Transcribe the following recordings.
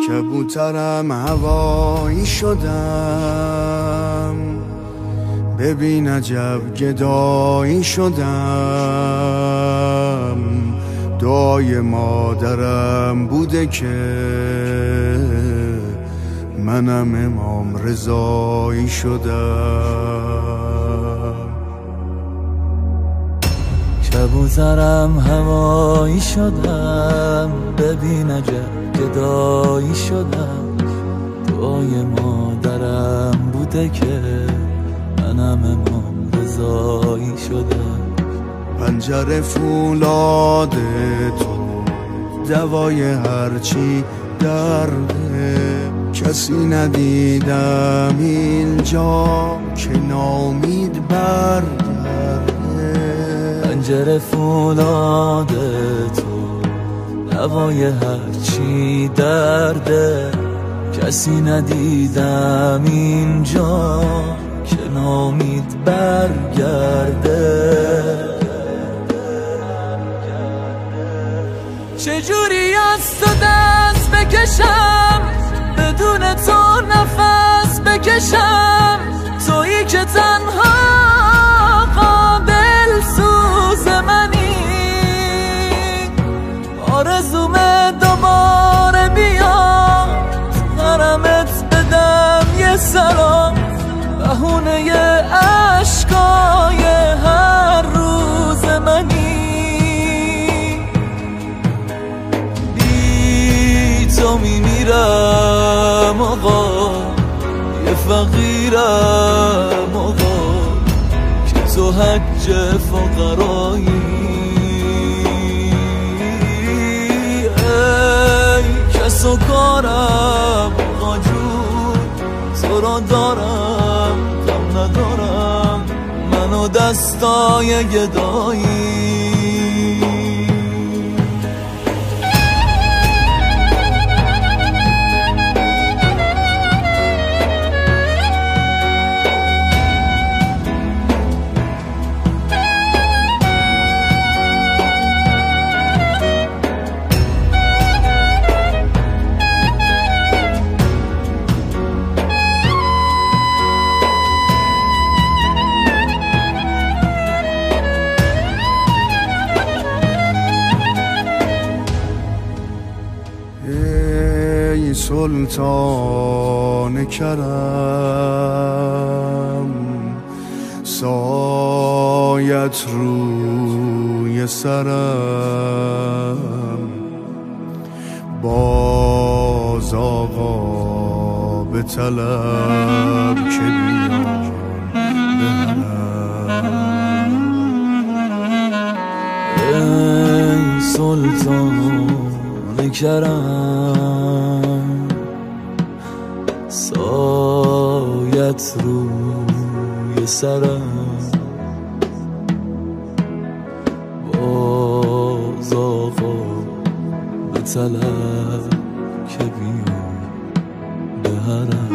کبوترم هوایی شدم، ببین عجب گدایی شدم. دعای مادرم بوده که منم امام رضایی شدم. کبوترم هوایی شدم، ببین عجب گدایی شدم. دعای مادرم بوده که منم امام رضایی شدم. پنجره فولاد تو دوای هرچی درده، کسی ندیدم اینجا که نامید برگرده. پنجره فولاد تو دوای هرچی درده، کسی ندیدم اینجا که نامید برگرده. چجوری از تو دست بکشم، بدون تو نفس بکشم، تویی که تنها قابل سوز منی. آرزومه دوباره بیا حرمت بدم یه سلام، بهونه عشقای هر روز منی. بی تو میمیرم آقا، یه فقیرم آقا، که تو حج فقرایی. ای کس و کارم آقا جون، تو را دارم غم ندارم، منو دستای گدایی. ای سلطان کرم، سایت روی سرم، باز آقا به طلب که بیام بهرم. ای سلطان کرم، سایت روی سرم، باز آقا به طلب که بیام بهرم.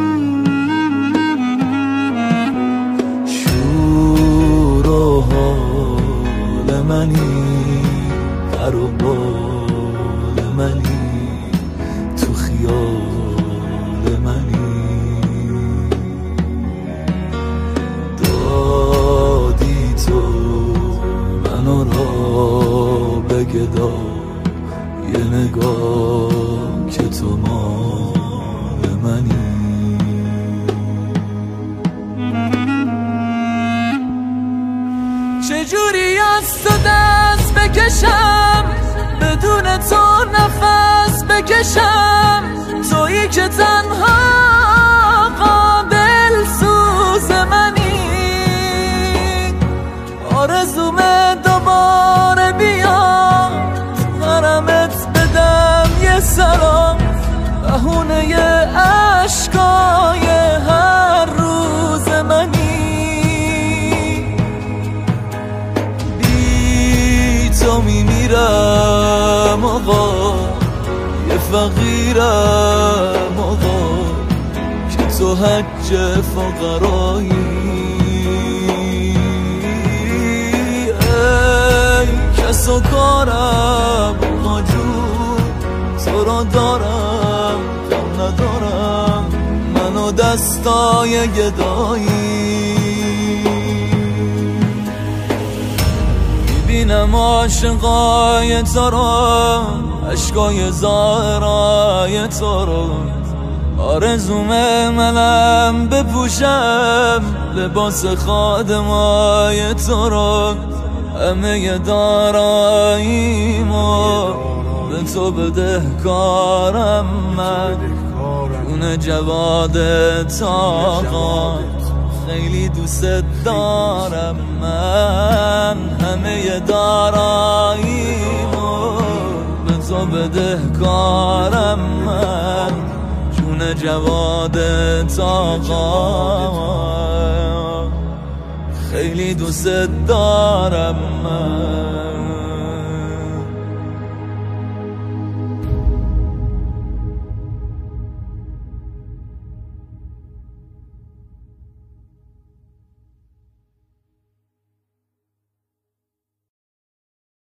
شور و حال منی، پر و بال منی، تو خیال منی. دادی تو منو را به گدا، یه نگاه که تو مال منی. چجوری از تو دست بکشم، بدون تو نفس بکشم، تویی که تنها قابل سوز منی. آرزومه دوباره بیا حرمت بدم یه سلام، بهونه عشقای هر روز منی. بی تو میمیرم آقا، یه فقیرم آقا، که تو حج فقرایی. ای کس حس و کارم با جون تو را دارم کم ندارم منو دستای گدایی میبینم عاشقای تو را عشقای ظاهرای تو را آرزومه منم بپوشم لباس خادمای تو را همه داراییمو به تو بدهکارم من جون جواد طاقات خیلی دوست دارم من همه داراییمو به تو بدهکارم من جون جواد طاقات خیلی دوست دارم من